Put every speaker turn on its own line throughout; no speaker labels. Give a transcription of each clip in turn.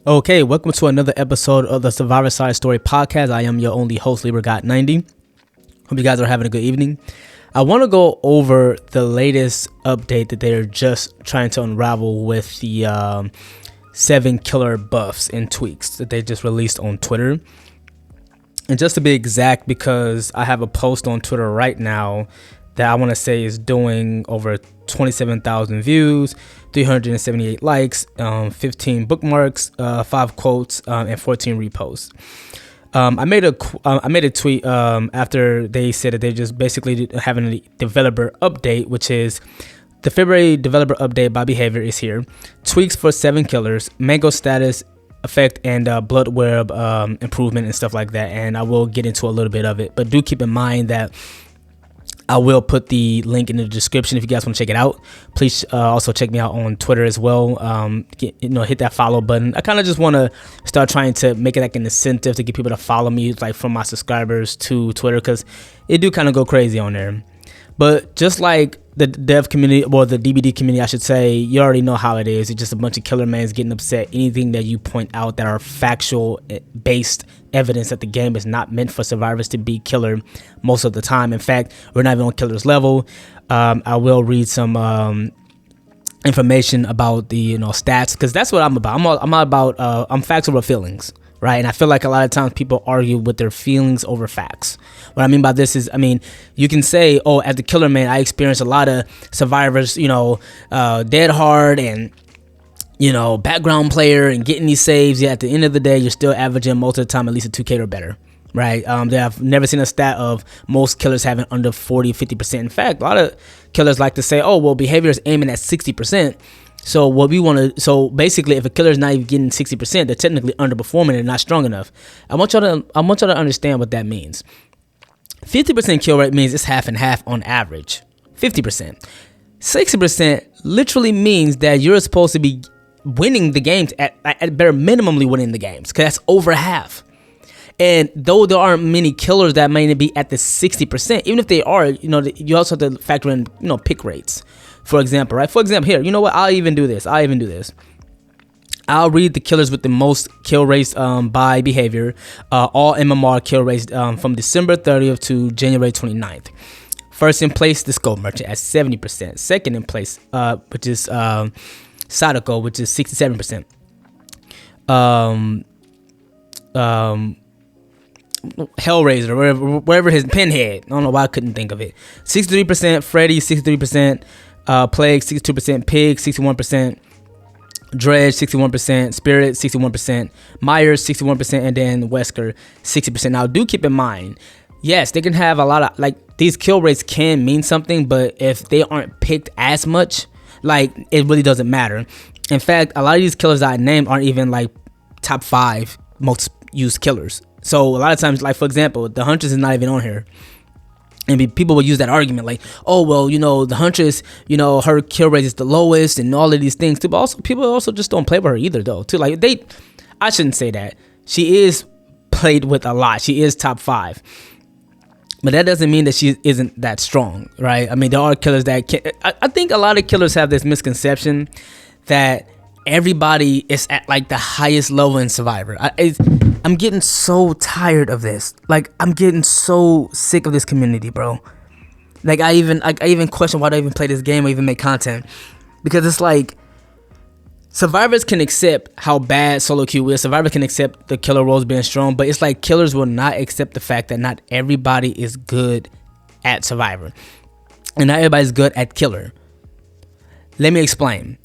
Okay, welcome to another episode of the Survivor Side Story podcast. I am your only host, LibraGot90. Hope you guys are having a good evening. I want to go over the latest update that they're just trying to unravel with the 7 killer buffs and tweaks that they just released on Twitter. And just to be exact, because I have a post on Twitter right now that I want to say is doing over 27,000 views, 378 likes, 15 bookmarks, 5 quotes, and 14 reposts. I made a tweet after they said that they're just basically having a developer update, which is the February developer update by Behavior is here. Tweaks for 7 killers, mango status effect, and blood web improvement and stuff like that. And I will get into a little bit of it, but do keep in mind that I will put the link in the description if you guys want to check it out. Please also check me out on Twitter as well. Hit that follow button. I kind of just want to start trying to make it like an incentive to get people to follow me, like from my subscribers to Twitter, because it do kind of go crazy on there. But just like the dev community, or the DBD community, I should say, you already know how it is. It's just a bunch of killer mans getting upset. Anything that you point out that are factual based evidence that the game is not meant for survivors to be killer most of the time. In fact, we're not even on killer's level. I will read some information about the stats, because that's what I'm about. I'm facts over feelings, right? And I feel like a lot of times people argue with their feelings over facts. What I mean by this is, you can say, oh, as the killer man, I experienced a lot of survivors, dead hard and background player and getting these saves. Yeah, at the end of the day, you're still averaging most of the time at least a 2K or better, right? I've never seen a stat of most killers having under 40-50%. In fact, a lot of killers like to say, oh, well, Behavior is aiming at 60%. So what we want to, so basically, if a killer is not even getting 60%, they're technically underperforming and not strong enough. I want y'all to understand what that means. 50% kill rate means it's half and half on average. 50%. 60% literally means that you're supposed to be winning the games at bare minimally winning the games, because that's over half. And though there aren't many killers that may be at the 60%, even if they are, you also have to factor in, pick rates. For example, right? For example, here, you know what? I'll even do this. I'll read the killers with the most kill rates by Behavior. All MMR kill rates from December 30th to January 29th. First in place, the Scope Merchant at 70%. Second in place, which is Sadako, which is 67%. Hellraiser, wherever his Pinhead. I don't know why I couldn't think of it. 63%. Freddy, 63%. Plague, 62%. Pig, 61%. Dredge, 61%. Spirit, 61%. Myers, 61%. And then Wesker, 60%. Now, do keep in mind, yes, they can have a lot of, these kill rates can mean something, but if they aren't picked as much, it really doesn't matter. In fact, a lot of these killers that I named aren't even top 5 most used killers. So a lot of times, for example, the Huntress is not even on here. And people will use that argument oh, well, the Huntress, her kill rate is the lowest and all of these things too. But also, people also just don't play with her either, though, too. I shouldn't say that. She is played with a lot. She is top 5. But that doesn't mean that she isn't that strong, right? There are killers that can. I think a lot of killers have this misconception that everybody is at the highest level in Survivor. I'm getting so tired of this. I'm getting so sick of this community, bro. I even question why do I even play this game or even make content, because it's survivors can accept how bad solo queue is. Survivors can accept the killer roles being strong, but it's killers will not accept the fact that not everybody is good at Survivor, and not everybody's good at killer. Let me explain.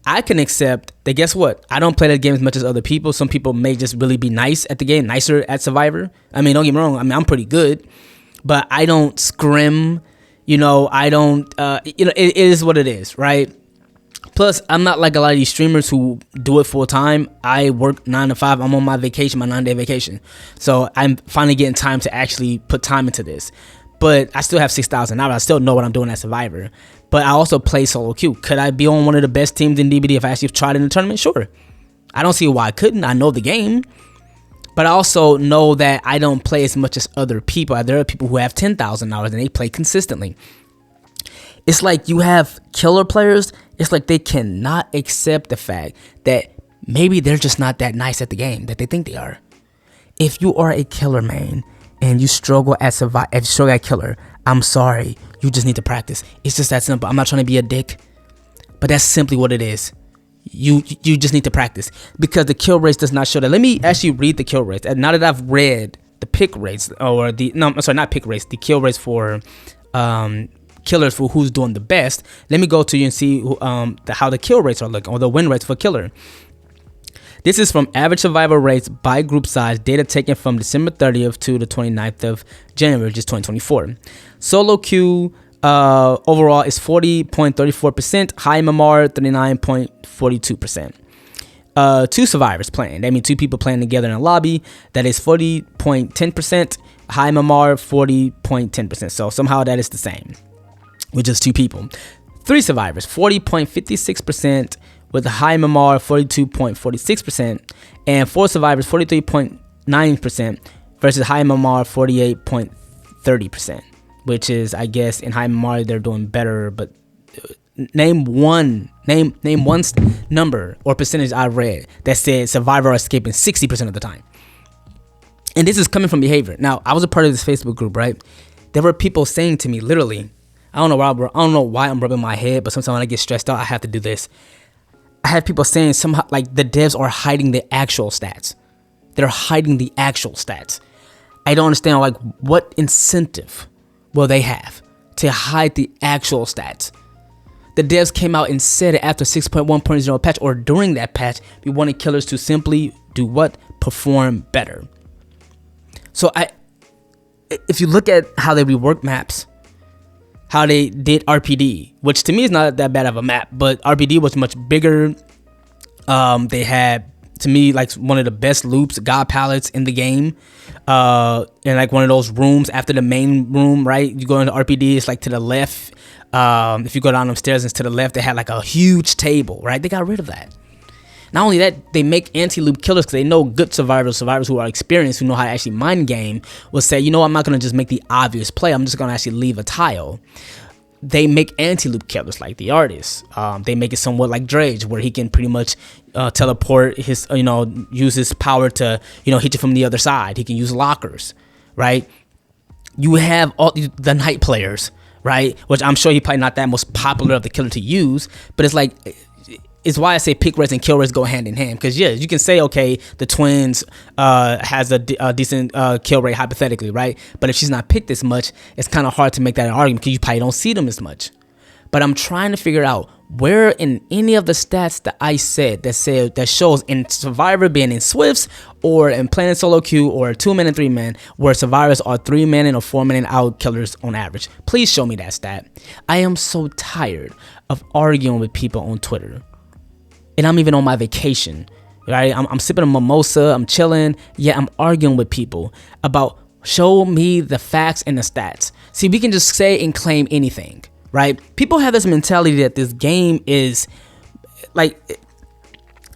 I can accept that, guess what? I don't play that game as much as other people. Some people may just really be nice at the game, nicer at Survivor. Don't get me wrong. I'm pretty good, but I don't scrim. I don't, it is what it is, right? Plus, I'm not like a lot of these streamers who do it full time. I work 9 to 5. I'm on my vacation, my 9-day vacation. So I'm finally getting time to actually put time into this. But I still have 6,000 hours. I still know what I'm doing at Survivor. But I also play solo queue. Could I be on one of the best teams in DBD if I actually tried in the tournament? Sure. I don't see why I couldn't. I know the game. But I also know that I don't play as much as other people. There are people who have 10,000 hours and they play consistently. It's you have killer players. It's they cannot accept the fact that maybe they're just not that nice at the game that they think they are. If you are a killer main and you struggle at killer, I'm sorry, you just need to practice. It's just that simple. I'm not trying to be a dick, but that's simply what it is. You just need to practice, because the kill rates does not show that. Let me actually read the kill rates. And now that I've read the pick rates, or not pick rates, the kill rates for killers, for who's doing the best, let me go to you and see how the kill rates are looking, or the win rates for killer. This is from average survival rates by group size, data taken from December 30th to the 29th of January, just 2024. Solo queue overall is 40.34%, high MMR 39.42%. Two survivors playing, that means two people playing together in a lobby, that is 40.10%, high MMR 40.10%. So somehow that is the same with just two people. Three survivors, 40.56%, with a high MMR 42.46%, and four survivors 43.9% versus high MMR 48.30%, which is, I guess, in high MMR they're doing better. But name one number or percentage I read that said survivor are escaping 60% of the time. And this is coming from behavior. Now, I was a part of this Facebook group, right? There were people saying to me, literally, I don't know why I'm rubbing my head, but sometimes when I get stressed out, I have to do this. I had people saying somehow like the devs are hiding the actual stats. They're hiding the actual stats. I don't understand, like, what incentive will they have to hide the actual stats? The devs came out and said it after 6.1.0 patch, or during that patch, we wanted killers to simply do what? Perform better. So if you look at how they reworked maps, how they did RPD, which to me is not that bad of a map, but RPD was much bigger. They had, to me, like one of the best loops, god palettes in the game, and like one of those rooms after the main room, right? You go into RPD, it's like to the left. If you go down them stairs, it's to the left. They had like a huge table, right? They got rid of that. Not only that, they make anti-loop killers because they know good survivors who are experienced, who know how to actually mind game, will say, you know, I'm not going to just make the obvious play. I'm just going to actually leave a tile. They make anti-loop killers like the artist. They make it somewhat like Drage, where he can pretty much teleport his, use his power to, hit you from the other side. He can use lockers, right? You have all the night players, right? Which I'm sure he's probably not that most popular of the killer to use, but it's like, it's why I say pick rates and kill rates go hand in hand. Because yeah, you can say, okay, the twins has a decent kill rate hypothetically, right? But if she's not picked as much, it's kind of hard to make that an argument because you probably don't see them as much. But I'm trying to figure out where in any of the stats that I said that shows in Survivor being in Swifts or in playing solo queue or 2-man and 3-man, where survivors are 3-man and or 4-man and out killers on average. Please show me that stat. I am so tired of arguing with people on Twitter. And I'm even on my vacation, right? I'm sipping a mimosa, I'm chilling. Yeah, I'm arguing with people about, show me the facts and the stats. See, we can just say and claim anything, right? People have this mentality that this game is like,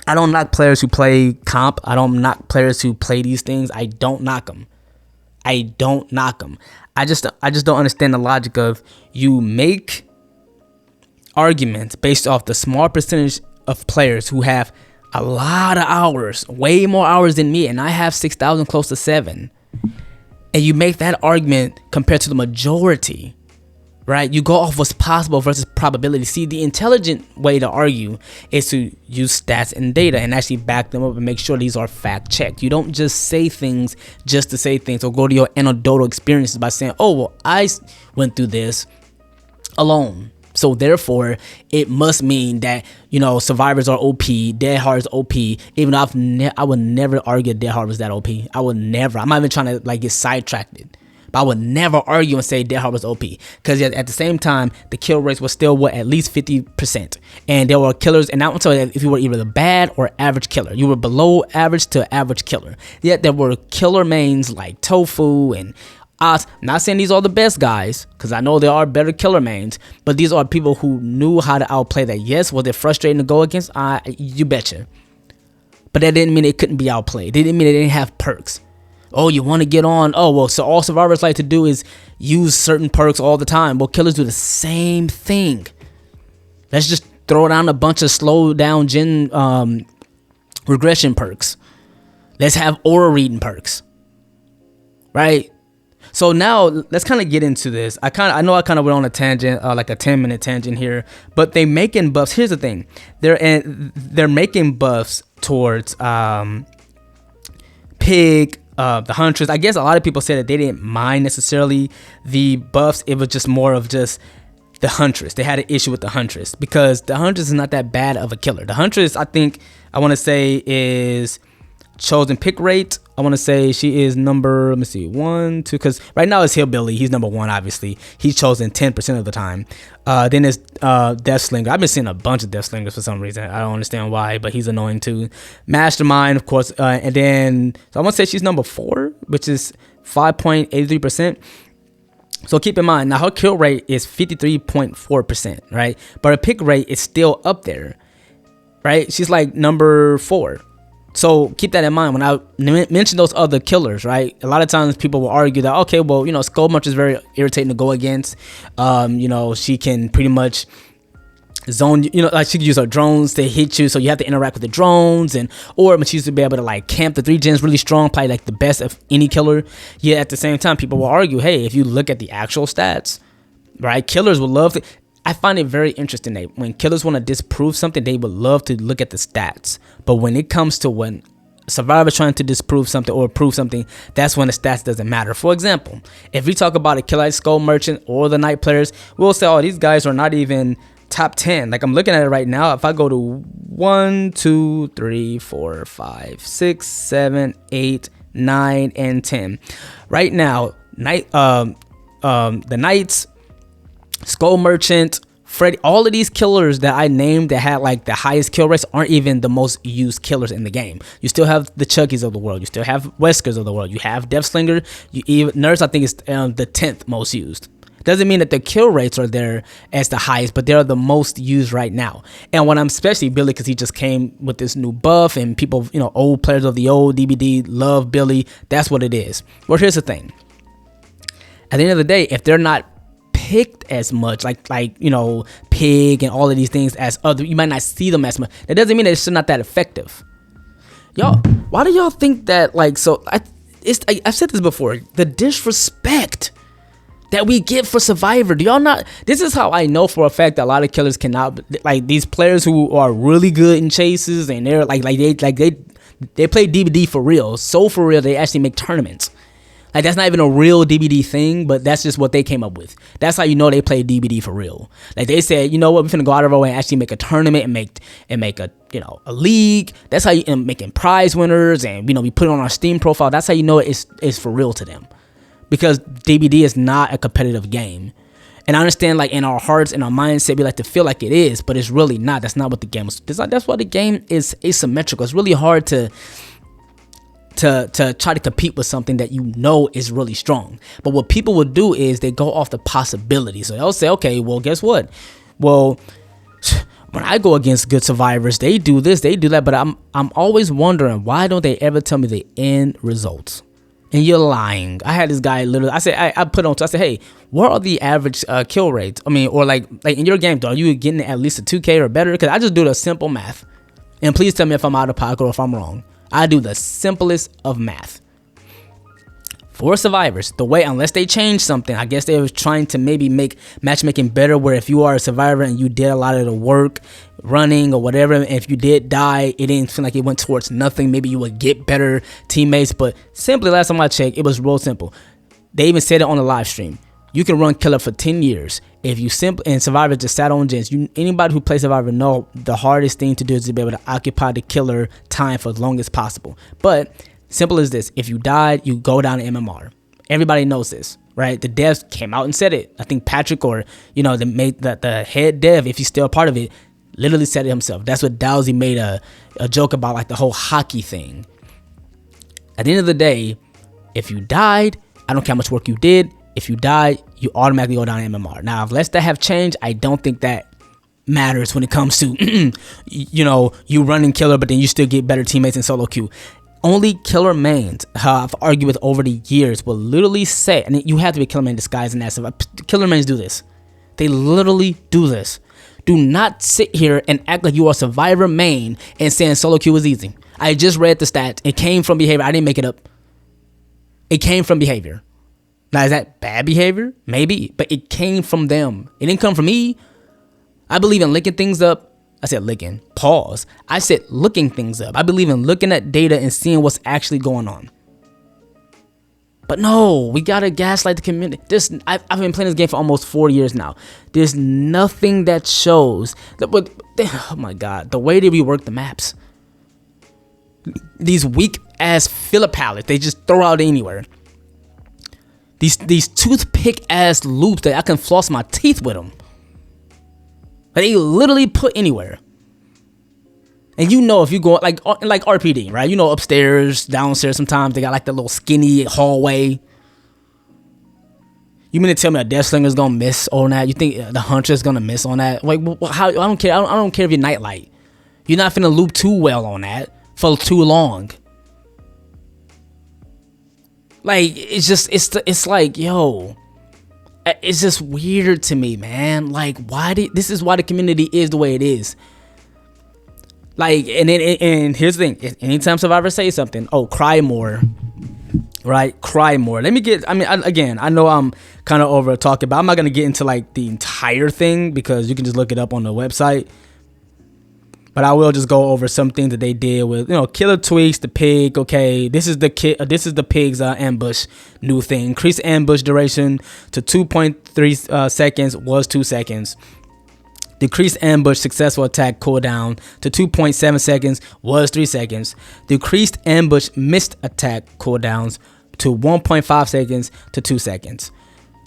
I don't knock players who play comp. I don't knock players who play these things. I don't knock them. I just don't understand the logic of, you make arguments based off the small percentage of players who have a lot of hours, way more hours than me, and I have 6,000, close to 7. And you make that argument compared to the majority, right? You go off what's possible versus probability. See, the intelligent way to argue is to use stats and data and actually back them up and make sure these are fact checked. You don't just say things just to say things, or go to your anecdotal experiences by saying, oh, well, I went through this alone, so therefore it must mean that, survivors are OP, dead hard is OP. Even though I would never argue dead hard was that OP. I would never. I'm not even trying to get sidetracked, but I would never argue and say dead hard was OP, because at the same time the kill rates were still at least 50%, and there were killers. And I'm telling you, if you were either the bad or average killer, you were below average to average killer. Yet there were killer mains like Tofu and us. Not saying these are the best guys, because I know there are better killer mains, but these are people who knew how to outplay that. Yes, was it frustrating to go against? You betcha. But that didn't mean it couldn't be outplayed. It didn't mean it didn't have perks. Oh, you want to get on? Oh, well, so all survivors like to do is use certain perks all the time. Well, killers do the same thing. Let's just throw down a bunch of slow down gen regression perks. Let's have aura reading perks, right? So now let's kind of get into this. I know I kind of went on a tangent, like a 10-minute tangent here, but they making buffs. Here's the thing, they're making buffs towards Pig, the Huntress. I guess a lot of people say that they didn't mind necessarily the buffs. It was just more of just the Huntress. They had an issue with the Huntress because the Huntress is not that bad of a killer. The Huntress, I want to say, is chosen pick rate. I want to say she is number, let me see, 1, 2, because right now it's Hillbilly. He's number 1, obviously. He's chosen 10% of the time. Then it's Death Slinger. I've been seeing a bunch of Death Slingers for some reason. I don't understand why, but he's annoying too. Mastermind, of course. And then, so I want to say she's number 4, which is 5.83%. So keep in mind, now her kill rate is 53.4%, right? But her pick rate is still up there, right? She's like number 4. So keep that in mind when I mention those other killers, right? A lot of times people will argue that, okay, well, you know, Skull Munch is very irritating to go against. You know, she can pretty much zone, you know, like she can use her drones to hit you, so you have to interact with the drones, or she used to be able to like camp the 3 gens really strong, probably like the best of any killer. Yet at the same time, people will argue, hey, if you look at the actual stats, right, killers would love to. I find it very interesting that when killers want to disprove something, they would love to look at the stats. But when it comes to when survivors trying to disprove something or prove something, that's when the stats doesn't matter. For example, if we talk about a killer like Skull Merchant or the Night players, we'll say, oh, these guys are not even top 10. Like I'm looking at it right now. If I go to 1, 2, 3, 4, 5, 6, 7, 8, 9, and 10. Right now, the Knights, Skull Merchant, Freddy, all of these killers that I named that had like the highest kill rates aren't even the most used killers in the game. You still have the Chuckies of the world. You still have Weskers of the world. You have Death Slinger. Nurse, I think, is the 10th most used. Doesn't mean that the kill rates are there as the highest, but they're the most used right now. And when I'm especially Billy, because he just came with this new buff, and people, you know, old players of the old DBD love Billy. That's what it is. Well, here's the thing. At the end of the day, if they're not picked as much, like you know, Pig and all of these things as other, you might not see them as much. That doesn't mean that it's not that effective. Y'all, why do y'all think that? Like, so I've said this before. The disrespect that we get for Survivor. Do y'all not? This is how I know for a fact that a lot of killers cannot, like these players who are really good in chases, and they're they play DBD for real, so for real they actually make tournaments. Like that's not even a real DBD thing, but that's just what they came up with. That's how you know they play DBD for real. Like they said, you know what, we're finna go out of our way and actually make a tournament and make a, you know, a league. That's how you making prize winners, and you know, we put it on our Steam profile. That's how you know it's for real to them, because DBD is not a competitive game. And I understand, like in our hearts and our mindset, we like to feel like it is, but it's really not. That's not what the game is. That's why the game is asymmetrical. It's really hard to try to compete with something that you know is really strong. But what people will do is they go off the possibility. So they'll say, okay, well, guess what? Well, when I go against good survivors, they do this, they do that. But I'm always wondering, why don't they ever tell me the end results? And you're lying. I had this guy literally, I said, I put on, I said, hey, what are the average kill rates? I mean, or like in your game, are you getting at least a 2K or better? Because I just do the simple math. And please tell me if I'm out of pocket or if I'm wrong. I do the simplest of math. For survivors, the way, unless they change something, I guess they were trying to maybe make matchmaking better, where if you are a survivor and you did a lot of the work running or whatever, and if you did die, it didn't feel like it went towards nothing, maybe you would get better teammates. But simply, last time I checked, it was real simple. They even said it on the live stream. You can run killer for 10 years. If you and Survivor just sat on gens, anybody who plays Survivor know the hardest thing to do is to be able to occupy the killer time for as long as possible. But simple as this: if you died, you go down to MMR. Everybody knows this, right? The devs came out and said it. I think Patrick, or you know, the head dev, if he's still a part of it, literally said it himself. That's what Dowsey made a joke about, like the whole hockey thing. At the end of the day, if you died, I don't care how much work you did. If you die, you automatically go down to MMR. Now, unless that have changed, I don't think that matters when it comes to, you know, you running killer, but then you still get better teammates in solo queue. Only killer mains, I've argued with over the years, will literally say, and you have to be killer main disguised in that stuff. Killer mains do this. They literally do this. Do not sit here and act like you are survivor main and saying solo queue is easy. I just read the stats. It came from behavior. I didn't make it up. It came from behavior. Now, is that bad behavior? Maybe, but it came from them. It didn't come from me. I believe in licking things up. I said licking. Pause. I said looking things up. I believe in looking at data and seeing what's actually going on. But no, we gotta gaslight the community. I've been playing this game for almost 4 years now. There's nothing that shows that. Oh my god, the way they rework the maps. These weak ass filler palettes they just throw out anywhere. These toothpick ass loops that I can floss my teeth with them. They literally put anywhere. And you know if you go like RPD, right? You know upstairs, downstairs, sometimes they got like the little skinny hallway. You mean to tell me a Death Slinger's gonna miss on that? You think the Huntress gonna miss on that? Like how? I don't care. I don't care if you're Nightlight. You're not finna loop too well on that for too long. Like it's like, yo, it's just weird to me, man. Like this is why the community is the way it is. Like, and here's the thing. Anytime Survivor says something, oh, cry more, right? Cry more. Let me get, I know I'm kind of over talking, but I'm not going to get into like the entire thing because you can just look it up on the website. But I will just go over some things that they did with, killer tweaks, the pig. Okay, this is the pig's ambush new thing. Increased ambush duration to 2.3 seconds was 2 seconds. Decreased ambush successful attack cooldown to 2.7 seconds was 3 seconds. Decreased ambush missed attack cooldowns to 1.5 seconds to 2 seconds.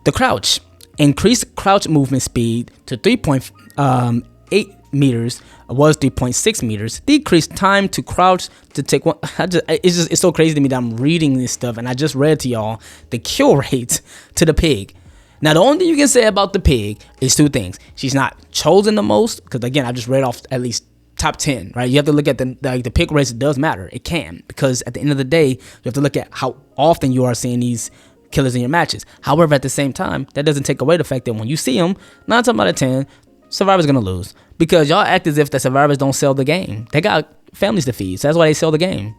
The crouch. Increased crouch movement speed to 3.8 meters was 3.6 meters. Decreased time to crouch to take one. It's so crazy to me that I'm reading this stuff and I just read to y'all the kill rate to the pig. Now, the only thing you can say about the pig is two things. She's not chosen the most, because again, I just read off at least top 10, right? You have to look at the pick race. It does matter. It can, because at the end of the day, you have to look at how often you are seeing these killers in your matches. However, at the same time, that doesn't take away the fact that when you see them, 9 times out of 10, Survivor's gonna lose, because y'all act as if the Survivors don't sell the game. They got families to feed, so that's why they sell the game,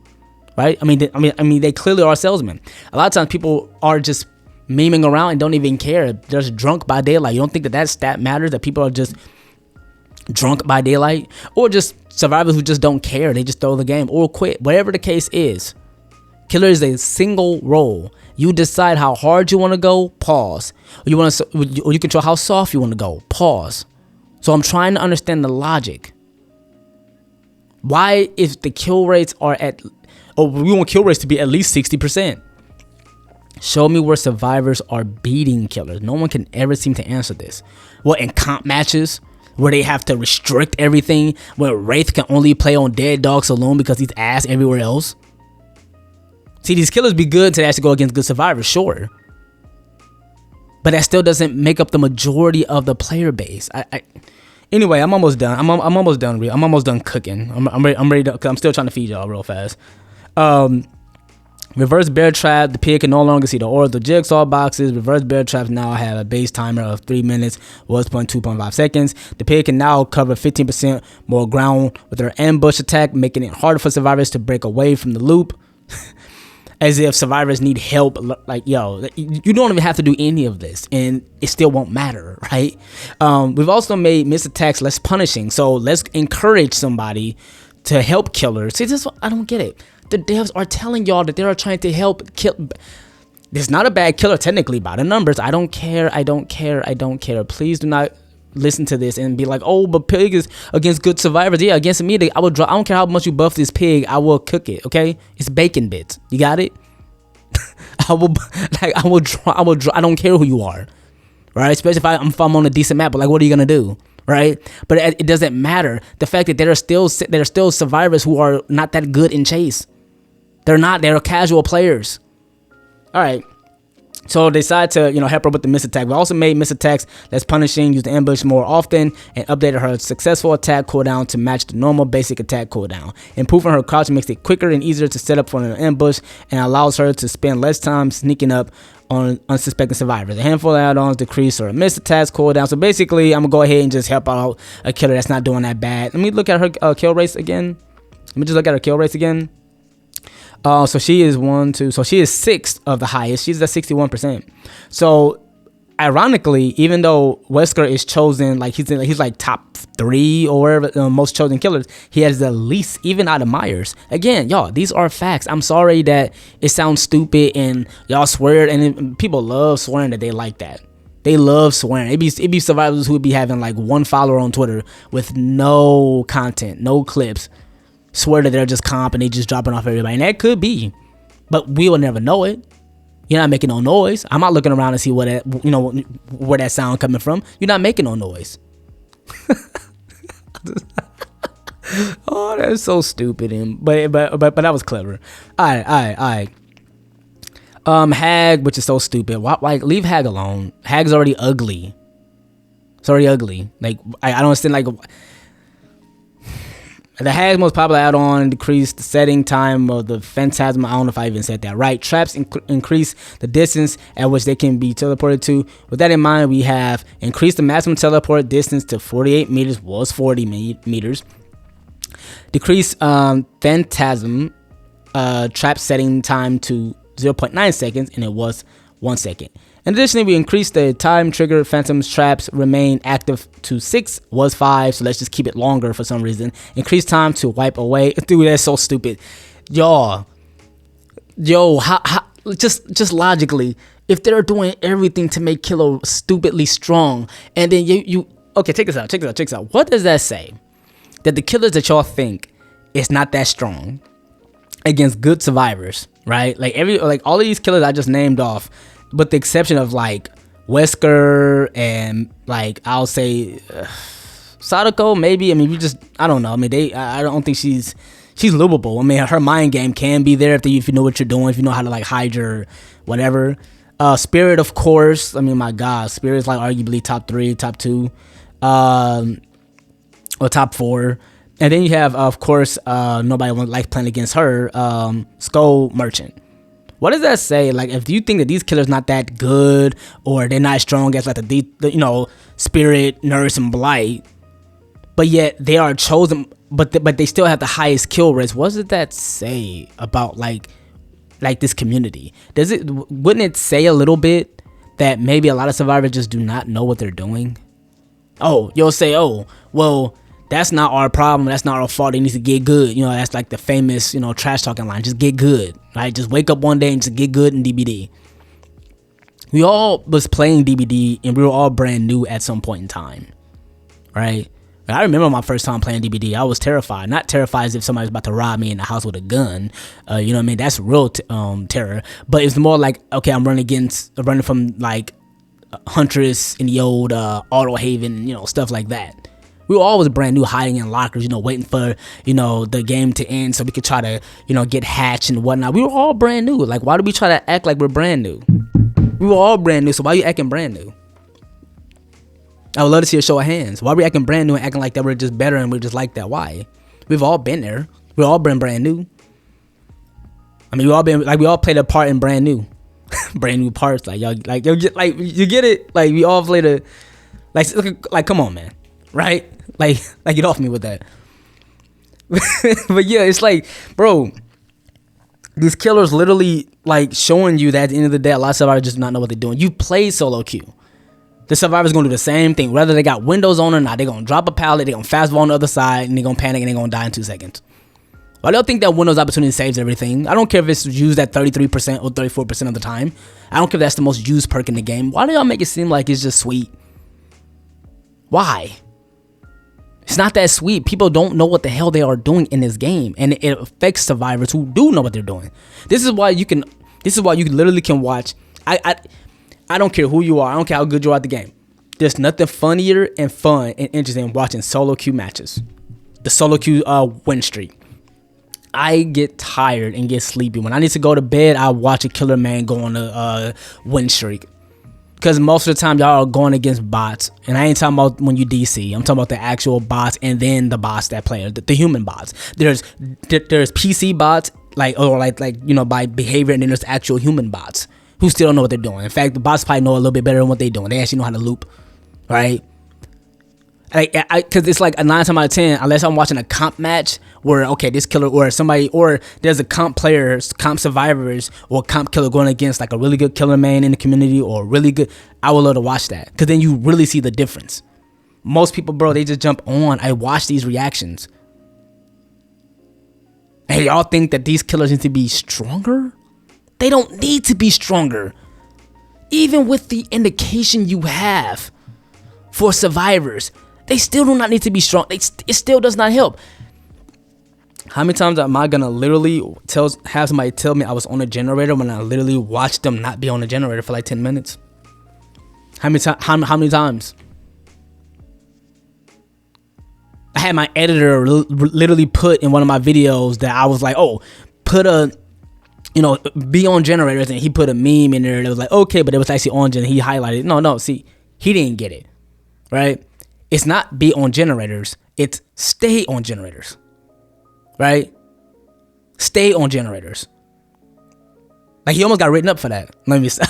right? They clearly are salesmen. A lot of times, people are just memeing around and don't even care. They're just drunk by daylight. You don't think that stat matters, that people are just drunk by daylight, or just survivors who just don't care, they just throw the game or quit. Whatever the case is, killer is a single role. You decide how hard you want to go, pause. Or you control how soft you want to go, pause. So I'm trying to understand the logic. Why, if the kill rates are we want kill rates to be at least 60%. Show me where survivors are beating killers. No one can ever seem to answer this. Well, in comp matches where they have to restrict everything, where Wraith can only play on Dead Dog Saloon because he's ass everywhere else. See, these killers be good to actually go against good survivors, sure. But that still doesn't make up the majority of the player base. Anyway, I'm almost done. I'm almost done. I'm almost done cooking. I'm ready to, cause I'm still trying to feed y'all real fast. Reverse bear trap. The pig can no longer see the aura of the jigsaw boxes. Reverse bear traps now have a base timer of 3 minutes, was 2.5 seconds. The pig can now cover 15% more ground with their ambush attack, making it harder for survivors to break away from the loop. As if survivors need help. Like, yo, you don't even have to do any of this and it still won't matter, right? We've also made missed attacks less punishing. So let's encourage somebody to help killers. See, this is what I don't get it. The devs are telling y'all that they are trying to help kill. There's not a bad killer technically by the numbers. I don't care. Please do not listen to this and be like, oh, but pig is against good survivors. Yeah, against me, I don't care how much you buff this pig. I will cook it. Okay, it's bacon bits. You got it. I don't care who you are, right? Especially if I'm on a decent map. But like, what are you gonna do? Right, but it doesn't matter. The fact that there are still survivors who are not that good in chase. They're casual players. All right, so they decided to help her with the miss attack. We also made miss attacks less punishing, used the ambush more often, and updated her successful attack cooldown to match the normal basic attack cooldown. Improving her crouch makes it quicker and easier to set up for an ambush, and allows her to spend less time sneaking up on unsuspecting survivors. A handful of add-ons decrease or miss attacks cooldown. So basically, I'm gonna go ahead and just help out a killer that's not doing that bad. Let me look at her kill rates again. Let me just look at her kill rates again. So she is so she is 6th of the highest. She's at 61%. So ironically, even though Wesker is chosen, like he's like top 3 or whatever, most chosen killers, he has the least even out of Myers. Again, y'all, these are facts. I'm sorry that it sounds stupid and y'all swear, and people love swearing that they like that. They love swearing. It be survivors who would be having like 1 follower on Twitter with no content, no clips. Swear that they're just comp and they just dropping off everybody. And that could be, but we will never know it. You're not making no noise. I'm not looking around to see where that sound coming from. You're not making no noise. Oh, that's so stupid. But that was clever. All right. Hag, which is so stupid. Why, like, leave Hag alone. Hag's already ugly. It's already ugly. Like, I don't understand. Like, the Hag's most popular add-on decreased the setting time of the Phantasm. I don't know if I even said that right. Traps increase the distance at which they can be teleported to. With that in mind, we have increased the maximum teleport distance to 48 meters, was 40 meters. Decreased Phantasm trap setting time to 0.9 seconds, and it was 1 second. And additionally, we increased the time trigger Phantom's traps remain active to 6, was 5, so let's just keep it longer for some reason. Increased time to wipe away. Dude, that's so stupid. Yo, how just logically, if they're doing everything to make Killer stupidly strong, and then you okay, check this out. What does that say? That the killers that y'all think is not that strong against good survivors, right? Like all of these killers I just named off, but the exception of like Wesker and like I'll say Sadako, maybe. I mean, I don't know. I mean, I don't think she's livable. I mean, her mind game can be there if you know what you're doing, if you know how to like hide your whatever. Spirit, of course. I mean, my God, Spirit is like arguably top 3, top 2, or top 4. And then you have, of course, nobody would like playing against her, Skull Merchant. What does that say? Like, if you think that these killers not that good, or they're not strong as like the Spirit, Nurse, and Blight, but yet they are chosen, but they still have the highest kill rates. What does that say about like this community? Wouldn't it say a little bit that maybe a lot of survivors just do not know what they're doing? Oh, you'll say, oh, well, that's not our problem. That's not our fault. They need to get good. That's like the famous, trash talking line. Just get good, right? Just wake up one day and just get good in DBD. We all was playing DBD and we were all brand new at some point in time, right? I remember my first time playing DBD. I was terrified. Not terrified as if somebody's about to rob me in the house with a gun. You know what I mean? That's real terror. But it's more like, okay, I'm running from like Huntress in the old Auto Haven, stuff like that. We were always brand new, hiding in lockers, waiting for, the game to end so we could try to, get hatched and whatnot. We were all brand new. Like, why do we try to act like we're brand new? We were all brand new, so why are you acting brand new? I would love to see a show of hands. Why are we acting brand new and acting like that we're just better and we're just like that? Why? We've all been there. We've all been brand new. I mean, we all played a part in brand new. Brand new parts. Like, y'all, like, you get it? Like, we all played a, like, come on, man. Right? Like get off me with that. But yeah, it's like, bro, these killers literally like showing you that at the end of the day, a lot of survivors just do not know what they're doing. You play solo queue. The survivor's gonna do the same thing, whether they got windows on or not. They're gonna drop a pallet, they're gonna fastball on the other side, and they're gonna panic and they're gonna die in 2 seconds. Why do y'all think that Windows opportunity saves everything? I don't care if it's used at 33% or 34% of the time. I don't care if that's the most used perk in the game. Why do y'all make it seem like it's just sweet? Why? It's not that sweet. People don't know what the hell they are doing in this game, and it affects survivors who do know what they're doing. This is why you literally can watch. I don't care who you are. I don't care how good you are at the game. There's nothing funnier and fun and interesting than watching solo queue matches. The solo queue win streak. I get tired and get sleepy. When I need to go to bed, I watch a killer man go on a win streak. Because most of the time, y'all are going against bots. And I ain't talking about when you DC. I'm talking about the actual bots and then the bots that play, the human bots. There's PC bots, by behavior, and then there's actual human bots. who still don't know what they're doing. In fact, the bots probably know a little bit better than what they're doing. They actually know how to loop, right? Because it's like a 9 times out of 10, unless I'm watching a comp match where, okay, this killer or somebody, or there's a comp players, comp survivors, or comp killer going against like a really good killer main in the community, or really good, I would love to watch that, because then you really see the difference. Most people, bro, they just jump on. I watch these reactions. And y'all think that these killers need to be stronger? They don't need to be stronger. Even with the indication you have for survivors, they still do not need to be strong. It still does not help. How many times am I gonna literally have somebody tell me I was on a generator when I literally watched them not be on a generator for like 10 minutes? How many times? I had my editor literally put in one of my videos that I was like, oh, put a, be on generators, and he put a meme in there that was like, okay, but it was actually on generator. He highlighted it. No, see, he didn't get it, right? It's not be on generators. It's stay on generators, right? Stay on generators. Like, he almost got written up for that. Let me stop.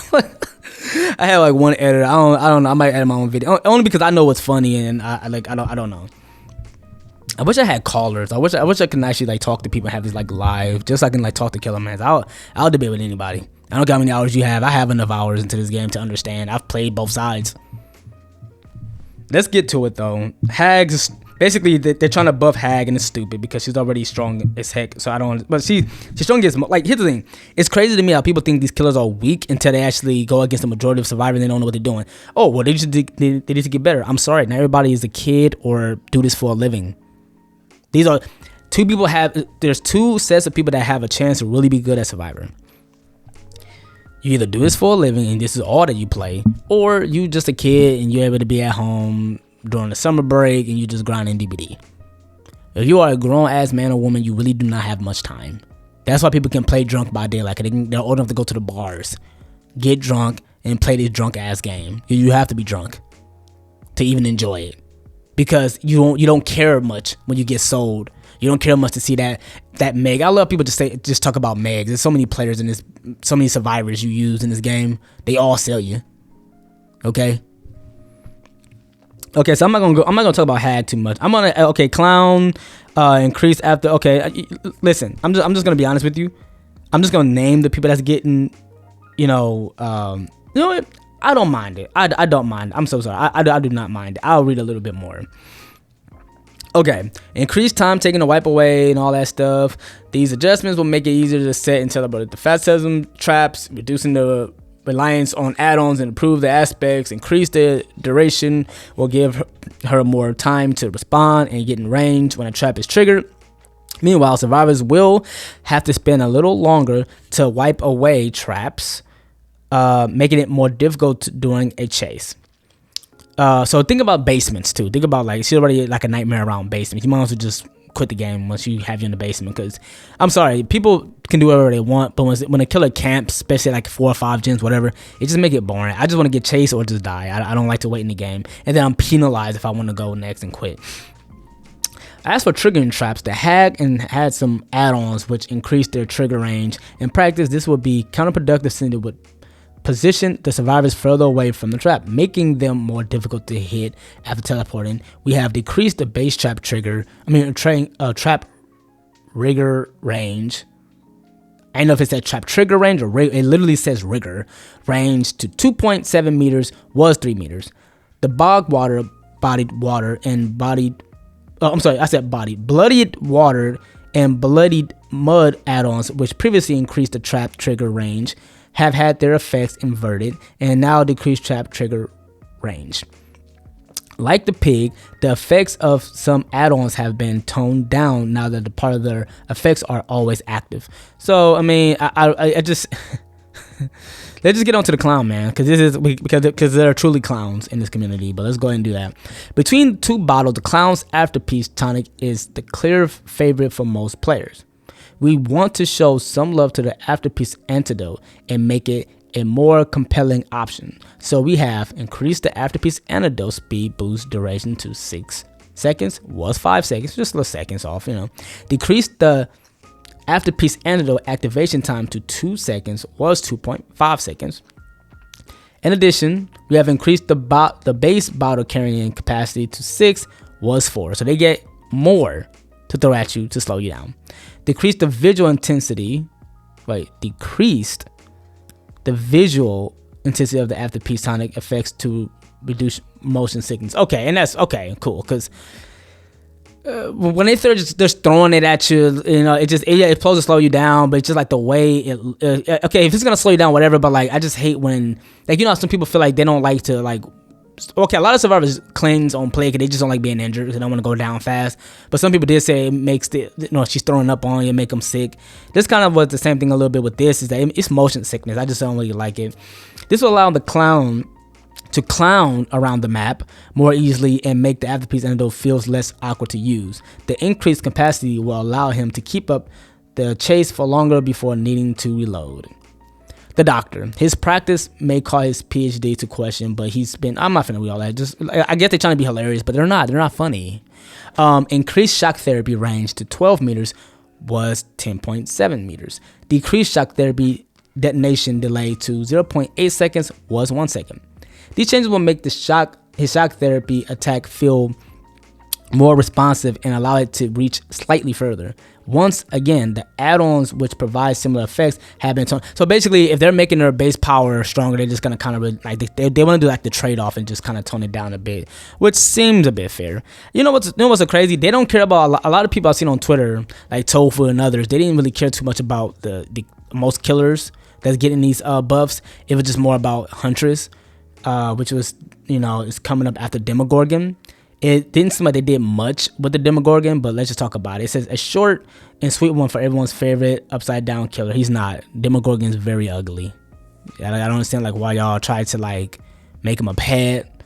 I have like one editor. I don't know. I might edit my own video only because I know what's funny, and I don't know. I wish I had callers. I wish I can actually like talk to people and have this like live, just so I can like talk to killer mans. I'll debate with anybody. I don't care how many hours you have. I have enough hours into this game to understand. I've played both sides. Let's get to it though. Hags, basically they're trying to buff Hag, and it's stupid because she's already strong as heck. So I don't. But she's strong as, like, here's the thing. It's crazy to me how people think these killers are weak until they actually go against the majority of survivors and they don't know what they're doing. Oh, well, they need to get better. I'm sorry, not everybody is a kid or do this for a living. These are there's two sets of people that have a chance to really be good at Survivor. You either do this for a living and this is all that you play, or you just a kid and you're able to be at home during the summer break and you just grinding DBD. If you are a grown ass man or woman, you really do not have much time. That's why people can play drunk by daylight. They're old enough to go to the bars, get drunk, and play this drunk ass game. You have to be drunk to even enjoy it, because you don't care much when you get sold. You don't care much to see that Meg. I love people just talk about Megs. There's so many players in this, so many survivors you use in this game. They all sell you. Okay. So I'm not gonna talk about Hag too much. I'm gonna clown increase after. Okay, listen. I'm just gonna be honest with you. I'm just gonna name the people that's getting. You know what? I don't mind it. I don't mind. I'm so sorry. I do not mind it. I'll read a little bit more. Okay, increased time taking to wipe away and all that stuff. These adjustments will make it easier to set and celebrate the phantasm traps, reducing the reliance on add-ons and improve the aspects. Increase the duration will give her more time to respond and get in range when a trap is triggered. Meanwhile, survivors will have to spend a little longer to wipe away traps, making it more difficult during a chase. So think about basements too. Think about, like, she's already like a nightmare around basements. You might as well just quit the game once you have you in the basement, because I'm sorry, people can do whatever they want, but when a killer camps, especially like 4 or 5 gens, whatever, it just make it boring. I just want to get chased or just die. I don't like to wait in the game, and then I'm penalized if I want to go next and quit. As for triggering traps, the Hag had some add-ons which increased their trigger range. In practice, this would be counterproductive since it would position the survivors further away from the trap, making them more difficult to hit after teleporting. We have decreased the base trap trap rigger range. I don't know if it said trap trigger range or it literally says rigger range to 2.7 meters was 3 meters. The bloodied water and bloodied mud add-ons, which previously increased the trap trigger range, have had their effects inverted and now decrease trap trigger range. Like the pig, the effects of some add-ons have been toned down now that the part of their effects are always active. So I mean, I just let's just get on to the clown, man, because there are truly clowns in this community. But let's go ahead and do that. Between 2 bottles, the clown's afterpiece tonic is the clear favorite for most players. We want to show some love to the afterpiece antidote and make it a more compelling option. So we have increased the afterpiece antidote speed boost duration to 6 seconds, was 5 seconds, just a little seconds off, Decreased the Afterpiece antidote activation time to 2 seconds was 2.5 seconds. In addition, we have increased the base bottle carrying capacity to 6 was 4. So they get more to throw at you to slow you down. Decreased the visual intensity of the afterpiece tonic effects to reduce motion sickness. Okay, and that's okay, cool, because when they just throwing it at you, it's supposed to slow you down, but it's just like the way it. Okay, if it's gonna slow you down, whatever. But like, I just hate when some people feel like they don't like to like. Okay, a lot of survivors cleanse on play because they just don't like being injured. They don't want to go down fast. But some people did say it makes she's throwing up on you, make them sick. This kind of was the same thing a little bit with this. Is that it's motion sickness. I just don't really like it. This will allow the clown to clown around the map more easily and make the afterpiece antidote feels less awkward to use. The increased capacity will allow him to keep up the chase for longer before needing to reload. The doctor, his practice may call his PhD to question, but I'm not finna read all that. I guess they're trying to be hilarious, but they're not funny. Increased shock therapy range to 12 meters was 10.7 meters. Decreased shock therapy detonation delay to 0.8 seconds was 1 second. These changes will make his shock therapy attack feel more responsive and allow it to reach slightly further. Once again, the add-ons which provide similar effects have been toned. So basically, if they're making their base power stronger, they're just gonna kind of they want to do like the trade-off and just kind of tone it down a bit, which seems a bit fair. What's so crazy? They don't care about a lot of people I've seen on Twitter, like Tofu and others. They didn't really care too much about the most killers that's getting these buffs. It was just more about Huntress. Which was, is coming up after Demogorgon. It didn't seem like they did much with the Demogorgon, but let's just talk about it. It says a short and sweet one for everyone's favorite upside down killer. He's not. Demogorgon's very ugly. I don't understand why y'all tried to make him a pet.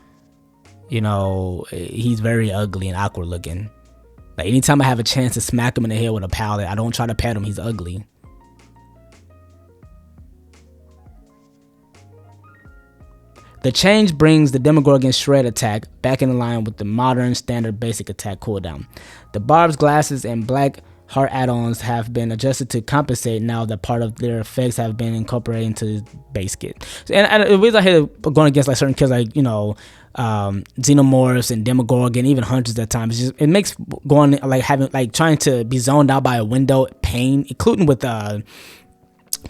He's very ugly and awkward looking. Anytime I have a chance to smack him in the head with a pallet, I don't try to pet him. He's ugly. The change brings the Demogorgon Shred attack back in line with the modern standard basic attack cooldown. The Barb's glasses and black heart add-ons have been adjusted to compensate now that part of their effects have been incorporated into base kit. And the reason I hate going against certain kills Xenomorphs and Demogorgon, even Hunters at times, it makes going trying to be zoned out by a window pain, including with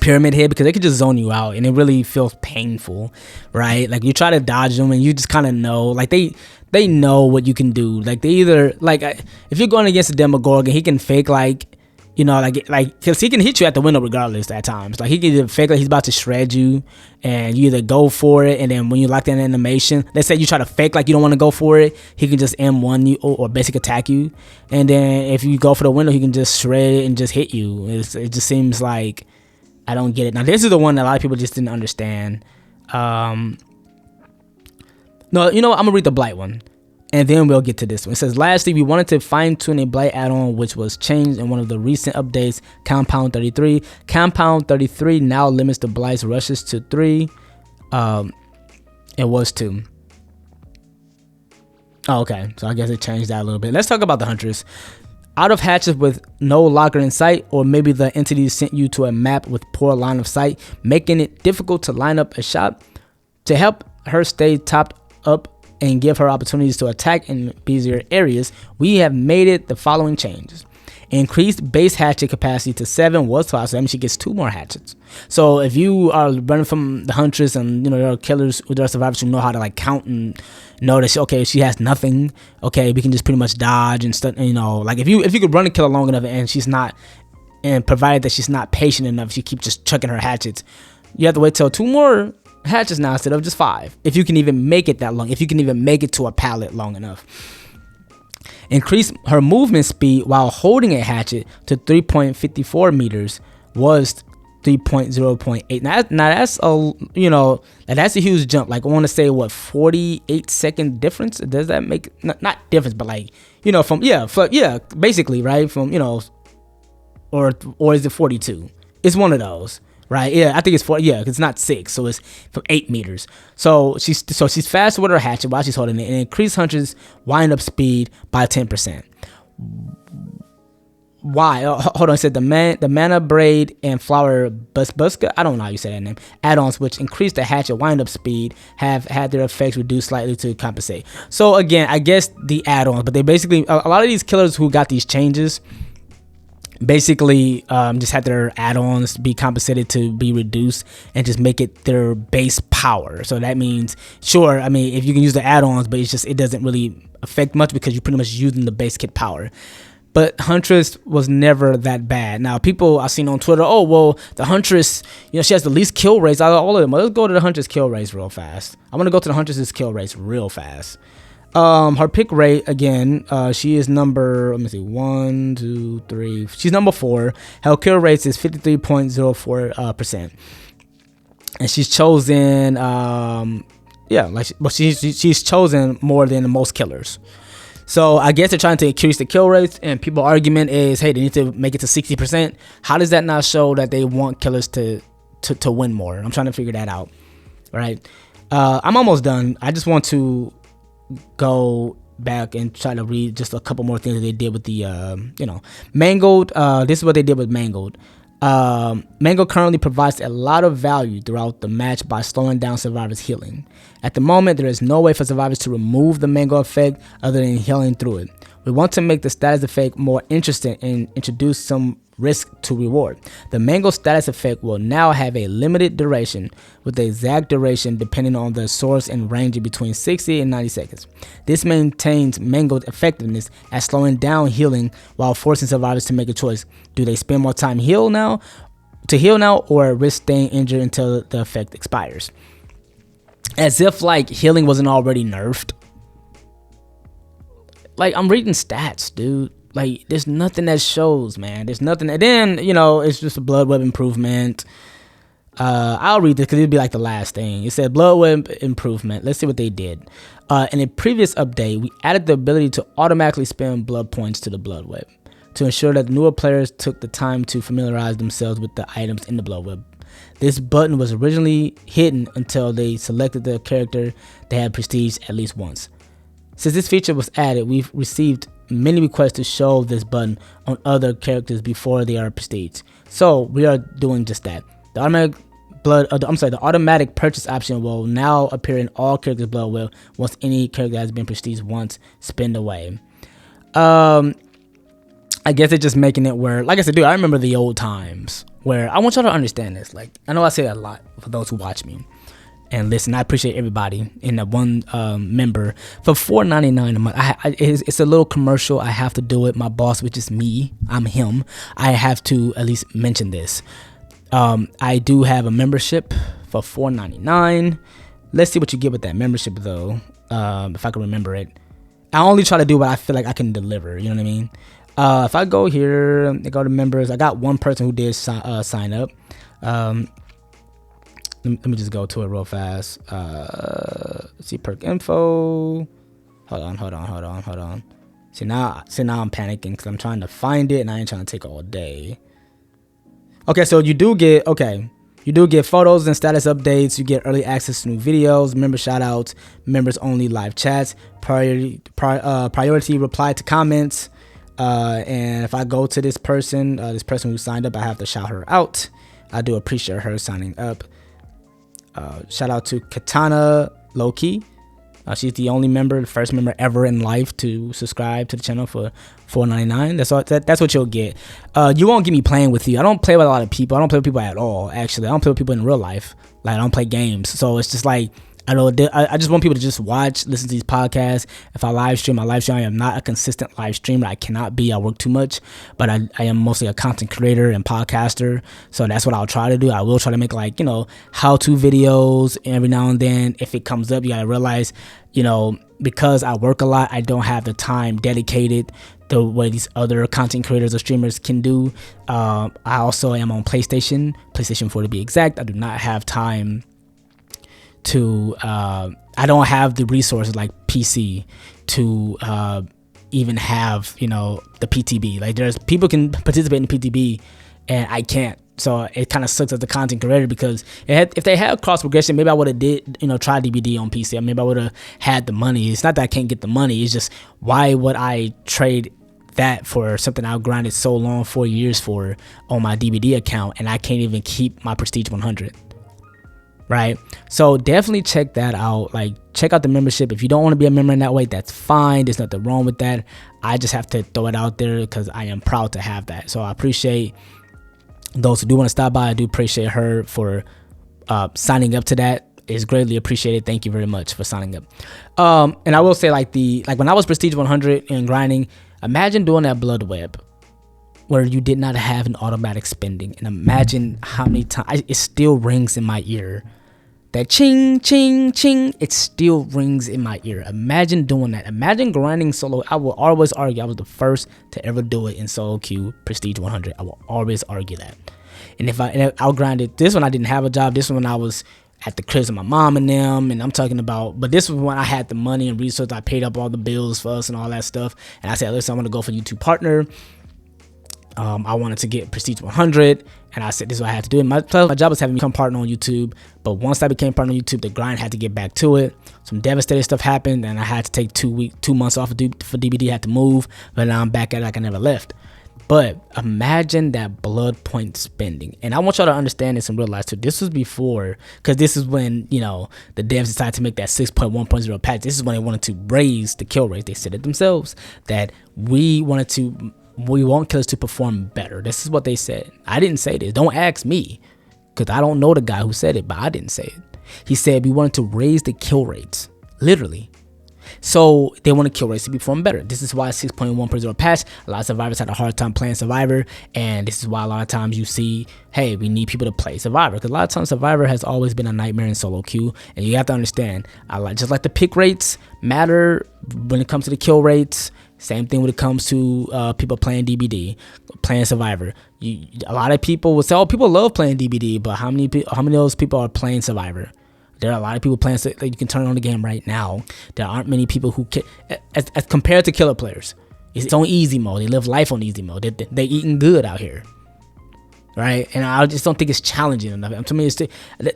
Pyramid Head, because they could just zone you out and it really feels painful, right? You try to dodge them and you just kind of know, they know what you can do. They either if you're going against a Demogorgon, he can fake because he can hit you at the window regardless at times. He can either fake he's about to shred you and you either go for it, and then when you lock that animation, let's say you try to fake you don't want to go for it, he can just M1 you or basic attack you, and then if you go for the window, he can just shred it and just hit you. It just seems like I don't get it. Now, this is the one that a lot of people just didn't understand. No, you know what? I'm going to read the Blight one, and then we'll get to this one. It says, lastly, we wanted to fine-tune a Blight add-on, which was changed in one of the recent updates, Compound 33. Compound 33 now limits the Blight's rushes to 3. It was 2. Oh, okay. So I guess it changed that a little bit. Let's talk about the Huntress. Out of hatches with no locker in sight, or maybe the entity sent you to a map with poor line of sight, making it difficult to line up a shot. To help her stay topped up and give her opportunities to attack in busier areas, we have made it the following changes. Increased base hatchet capacity to 7 was 12, so that means she gets 2 more hatchets. So if you are running from the Huntress and there are killers, there are survivors who know how to count and know that she has nothing, okay, we can just pretty much dodge and stuff. If you could run a killer long enough and she's not, and provided that she's not patient enough, she keeps just chucking her hatchets, you have to wait till 2 more hatchets now instead of just 5, if you can even make it that long, if you can even make it to a pallet long enough. Increase her movement speed while holding a hatchet to 3.54 meters was 3.0.8. Now that's that's a huge jump. I want to say 48-second difference. Does that make not difference, but basically, right? From or is it 42? It's one of those. Right, yeah, I think it's 4. Yeah, it's not 6, so it's from 8 meters. So she's faster with her hatchet while she's holding it, and increase Huntress wind up speed by 10%. why? Hold on. It said the mana braid and flower buska. I don't know how you say that name. Add-ons which increase the hatchet wind-up speed have had their effects reduced slightly to compensate. So again, I guess the add-ons, but they basically a lot of these killers who got these changes basically just had their add-ons be compensated to be reduced and just make it their base power. So that means, sure, I mean, if you can use the add-ons, but it doesn't really affect much because you're pretty much using the base kit power. But Huntress was never that bad. Now, people I've seen on Twitter, oh, well, the Huntress, she has the least kill rates out of all of them. Well, let's go to the Huntress kill rates real fast. I'm going to go to the Huntress's kill rates real fast. Her pick rate, again, she is number, let me see, 1, 2, 3. She's number 4. Her kill rates is 53.04%. And she's chosen, she's chosen more than most killers. So I guess they're trying to increase the kill rates, and people's argument is, hey, they need to make it to 60%. How does that not show that they want killers to win more? I'm trying to figure that out, right? I'm almost done. I just want to go back and try to read just a couple more things that they did with the Mangled. This is what they did with Mangled. Mangled currently provides a lot of value throughout the match by slowing down survivors' healing. At the moment, there is no way for survivors to remove the Mangled effect other than healing through it. We want to make the status effect more interesting and introduce some risk to reward. The Mangled status effect will now have a limited duration, with the exact duration depending on the source and ranging between 60 and 90 seconds. This maintains Mangled effectiveness at slowing down healing while forcing survivors to make a choice. Do they spend more time to heal now, or risk staying injured until the effect expires? As if like healing wasn't already nerfed. Like, I'm reading stats, dude. Like, there's nothing that shows, man. There's nothing. And then, it's just a blood web improvement. I'll read this because it'd be like the last thing. It said blood web improvement. Let's see what they did. In a previous update, we added the ability to automatically spend blood points to the blood web to ensure that newer players took the time to familiarize themselves with the items in the blood web. This button was originally hidden until they selected the character they had prestige at least once. Since this feature was added, we've received many requests to show this button on other characters before they are prestige. So we are doing just that. The automatic purchase option will now appear in all characters' blood web once any character has been prestige once spent away. I guess they're just making it where, like I said, dude, I remember the old times where I want y'all to understand this. Like, I know I say that a lot for those who watch me and listen. I appreciate everybody in that one member for $4.99 a month. It's a little commercial. I have to do it. My boss, which is me, I'm him. I have to at least mention this. I do have a membership for $4.99. Let's see what you get with that membership, though. If I can remember it. I only try to do what I feel like I can deliver. You know what I mean? If I go here, I go to members. I got one person who did sign up. Let me just go to it real fast. See perk info. Hold on. See now I'm panicking because I'm trying to find it and I ain't trying to take all day. Okay, so you do get photos and status updates. You get early access to new videos, member shoutouts, members only live chats, priority reply to comments. And if I go to this person who signed up, I have to shout her out. I do appreciate her signing up. Shout out to Katana Loki. She's the only member, the first member ever in life to subscribe to the channel for $4.99. That's what you'll get. You won't get me playing with you. I don't play with a lot of people. I don't play with people at all, actually. I don't play with people in real life. Like, I don't play games. So it's just like, I just want people to just watch, listen to these podcasts. If I live stream, I am not a consistent live streamer. I cannot be. I work too much, but I am mostly a content creator and podcaster. So that's what I'll try to do. I will try to make how-to videos every now and then. If it comes up, you gotta realize, because I work a lot, I don't have the time dedicated the way these other content creators or streamers can do. I also am on PlayStation 4 to be exact. I do not have time to I don't have the resources like PC to even have the PTB. Like, there's people can participate in PTB and I can't. So it kind of sucks as a content creator because if they had cross progression, maybe I would have tried DBD on PC. Maybe I would have had the money. It's not that I can't get the money. It's just, why would I trade that for something I grinded so long, 4 years for on my DVD account, and I can't even keep my Prestige 100. Right? So definitely check that out. Like, check out the membership. If you don't want to be a member in that way, that's fine. There's nothing wrong with that. I just have to throw it out there because I am proud to have that. So I appreciate those who do want to stop by. I do appreciate her for signing up to that. It's greatly appreciated. Thank you very much for signing up. And I will say, like when I was Prestige 100 and grinding, imagine doing that blood web where you did not have an automatic spending, and imagine how many times it still rings in my ear. That ching, ching, ching, it still rings in my ear. Imagine doing that. Imagine grinding solo. I will always argue I was the first to ever do it in solo queue Prestige 100. I will always argue that. And if I'll grind it, this one I didn't have a job. This one I was at the cribs of my mom and them, and I'm talking about, but this was when I had the money and resources. I paid up all the bills for us and all that stuff. And I said, listen, I want to go for YouTube partner. I wanted to get Prestige 100, and I said this is what I had to do. And my job was having me become partner on YouTube, but once I became partner on YouTube, the grind had to get back to it. Some devastating stuff happened, and I had to take 2 months off for DVD. I had to move, but now I'm back at it like I never left. But imagine that blood point spending. And I want y'all to understand this and realize too, this was before, because this is when, the devs decided to make that 6.1.0 patch. This is when they wanted to raise the kill rate. They said it themselves that we want killers to perform better. This is what they said. I didn't say this. Don't ask me, because I don't know the guy who said it, but I didn't say it. He said we wanted to raise the kill rates, literally. So they want to kill rates to perform better. This is why 6.1.0 patch, a lot of survivors had a hard time playing Survivor, and this is why a lot of times you see, hey, we need people to play Survivor, because a lot of times Survivor has always been a nightmare in solo queue, and you have to understand, just like the pick rates matter when it comes to the kill rates. Same thing when it comes to people playing DBD, playing Survivor. A lot of people will say, "Oh, people love playing DBD," but how many of those people are playing Survivor? There are a lot of people playing. Like, you can turn on the game right now. There aren't many people who can, as compared to killer players. It's on easy mode. They live life on easy mode. They eating good out here, right? And I just don't think it's challenging enough. To me,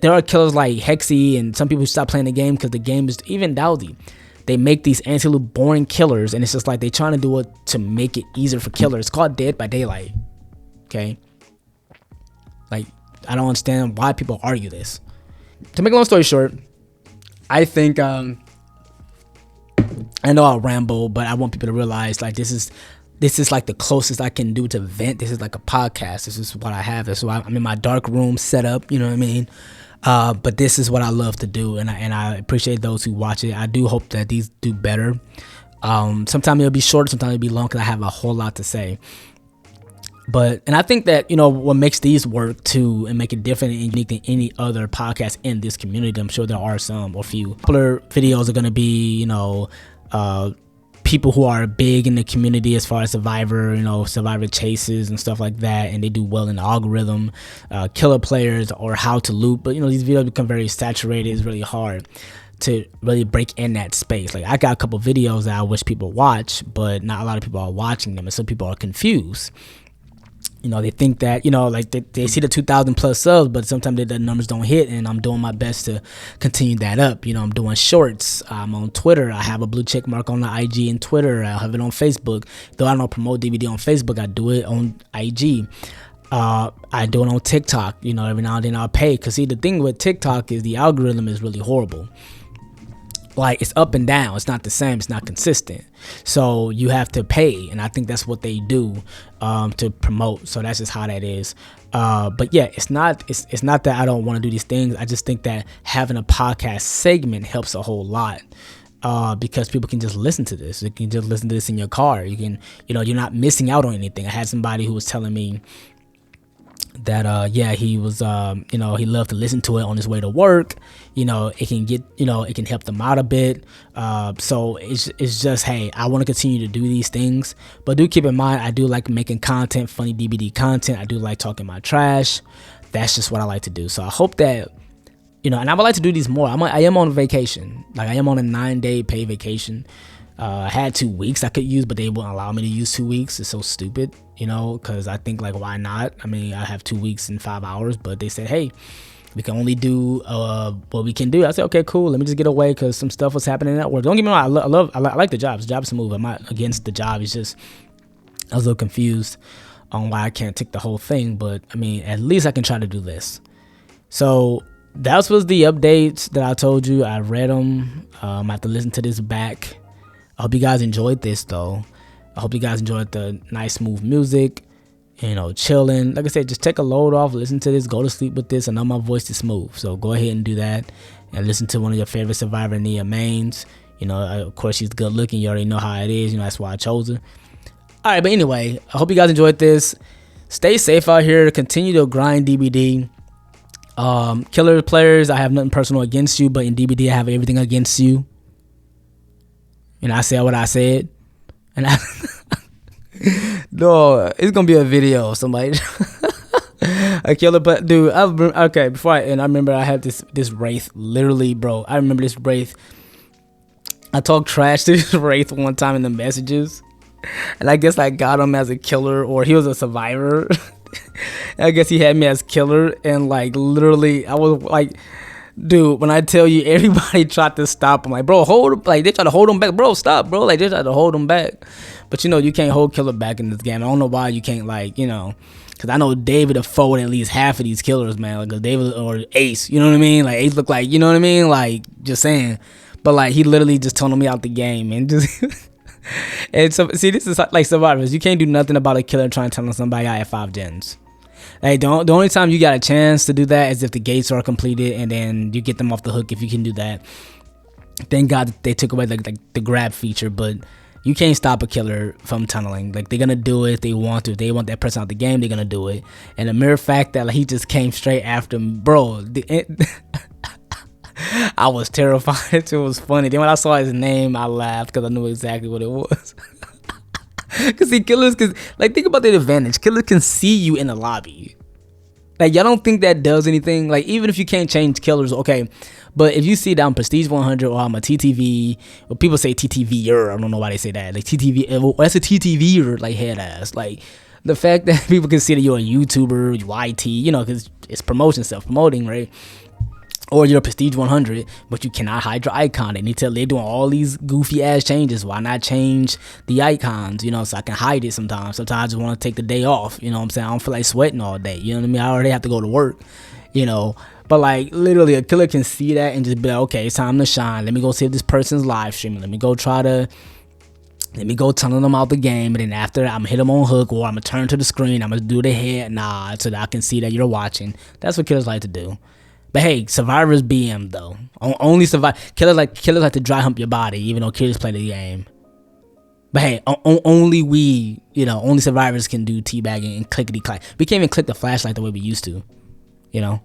there are killers like Hexy and some people who stop playing the game because the game is even Dowdy. They make these anti-loot boring killers, and it's just like they trying to do it to make it easier for killers. It's called Dead by Daylight. Okay, like, I don't understand why people argue this. To make a long story short, I think I know I'll ramble, but I want people to realize, like, this is like the closest I can do to vent. This is like a podcast. This is what I have. This is why I'm in my dark room set up. You know what I mean? But this is what I love to do, and I appreciate those who watch it. I do hope that these do better. Sometimes it'll be short, sometimes it'll be long, because I have a whole lot to say. And I think that, what makes these work too and make it different and unique than any other podcast in this community, I'm sure there are some or few. Popular videos are going to be, people who are big in the community as far as Survivor, Survivor chases and stuff like that, and they do well in the algorithm, killer players, or how to loot. But these videos become very saturated. It's really hard to really break in that space. Like, I got a couple videos that I wish people watch, but not a lot of people are watching them, and some people are confused. They think that, like they see the 2,000 plus subs, but sometimes the numbers don't hit, and I'm doing my best to continue that up. I'm doing shorts. I'm on Twitter. I have a blue check mark on the IG and Twitter. I have it on Facebook. Though I don't promote DVD on Facebook, I do it on IG. I do it on TikTok. Every now and then I'll pay. Because, see, the thing with TikTok is the algorithm is really horrible. Like, it's up and down. It's not the same. It's not consistent. So you have to pay, and I think that's what they do to promote. So that's just how that is. But yeah, it's not that I don't want to do these things. I just think that having a podcast segment helps a whole lot. Because people can just listen to this. You can just listen to this in your car. You can, you're not missing out on anything. I had somebody who was telling me that he was he loved to listen to it on his way to work. It can get, it can help them out a bit. So it's just, hey, I want to continue to do these things, but do keep in mind, I do like making content, funny DBD content. I do like talking my trash. That's just what I like to do. So I hope that, and I would like to do these more. I am on vacation. Like, I am on a 9-day paid vacation. I had 2 weeks I could use, but they wouldn't allow me to use 2 weeks. It's so stupid, because I think, like, why not? I mean, I have 2 weeks and 5 hours, but they said, hey, we can only do what we can do. I said, okay, cool. Let me just get away, because some stuff was happening at work. Don't get me wrong. I like the job. The job is to move. I'm not against the job. It's just, I was a little confused on why I can't tick the whole thing, but I mean, at least I can try to do this. So that was the updates that I told you. I read them. I have to listen to this back. I hope you guys enjoyed this though. I hope you guys enjoyed the nice smooth music, you know, chilling. Like I said, just take a load off, listen to this, go to sleep with this. I know my voice is smooth, so go ahead and do that and listen to one of your favorite Survivor Nia mains. You know, of course she's good looking. You already know how it is. You know, that's why I chose her. All right, but anyway, I hope you guys enjoyed this. Stay safe out here. Continue to grind DBD. Killer players, I have nothing personal against you, but in DBD I have everything against you. And I said what I said. And I no, it's gonna be a video of somebody. A killer, but dude, okay. Before I end, I remember I had this wraith. Literally, bro, I remember this wraith. I talked trash to this wraith one time in the messages, and I guess I got him as a killer, or he was a survivor. I guess he had me as killer, and like literally, I was like, dude, when I tell you, everybody tried to stop him. Like, bro, hold, like they tried to hold him back. Bro, stop, bro. Like they tried to hold him back, but you know you can't hold killer back in this game. I don't know why you can't, like, you know, because I know David have forward at least half of these killers, man. Like David or Ace, you know what I mean? Like Ace look like, you know what I mean? Like just saying, but like he literally just tunneled me out the game and just. And so, see, this is like Survivors. You can't do nothing about a killer trying to tunnel somebody out at 5 gens. Like the only time you got a chance to do that is if the gates are completed, and then you get them off the hook if you can do that. Thank God they took away like the grab feature, but you can't stop a killer from tunneling. Like they're gonna do it if they want to. If they want that person out the game, they're gonna do it. And the mere fact that like, he just came straight after him, bro. I was terrified. It was funny. Then when I saw his name, I laughed because I knew exactly what it was. Cause see, killers, cause like think about the advantage. Killers can see you in the lobby. Like y'all don't think that does anything? Like even if you can't change killers, okay. But if you see that I'm Prestige 100 or I'm a TTV, well, people say TTVer. I don't know why they say that. Like TTV, well, that's a TTVer, like head ass. Like the fact that people can see that you're a YouTuber, YT, you know, cause it's promotion, self-promoting, right? Or you're a Prestige 100, but you cannot hide your icon. They're doing all these goofy ass changes. Why not change the icons? You know, so I can hide it sometimes. Sometimes I just want to take the day off. You know what I'm saying? I don't feel like sweating all day. You know what I mean? I already have to go to work. You know, but like literally, a killer can see that and just be like, okay, it's time to shine. Let me go see if this person's live streaming. Let me go tunnel them out the game, and then after I'm gonna hit them on hook, or I'm gonna turn to the screen. I'm gonna do the head nod so that I can see that you're watching. That's what killers like to do. But hey, Survivors BM though. Only killers like to dry hump your body, even though killers play the game. But hey, only we, you know, only Survivors can do teabagging and clickety clack. We can't even click the flashlight the way we used to, you know.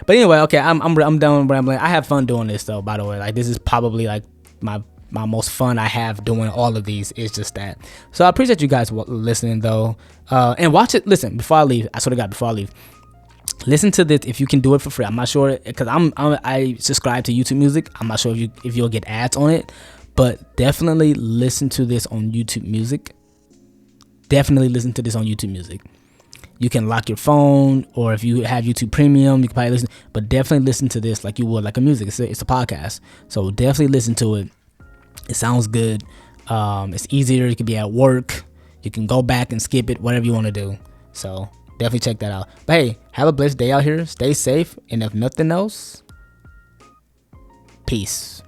But anyway, okay, I'm done rambling. I have fun doing this though. By the way, like this is probably like my most fun I have doing all of these is just that. So I appreciate you guys listening though, and watch it. Listen, before I leave, I swear to God, before I leave. Listen to this if you can do it for free. I'm not sure because I subscribe to YouTube Music. I'm not sure if you'll get ads on it, but definitely listen to this on YouTube Music. Definitely listen to this on YouTube Music. You can lock your phone, or if you have YouTube Premium, you can probably listen. But definitely listen to this like you would like a music. It's a podcast, so definitely listen to it. It sounds good. It's easier. You can be at work. You can go back and skip it, whatever you want to do. So. Definitely check that out. But hey, have a blessed day out here. Stay safe. And if nothing else, peace.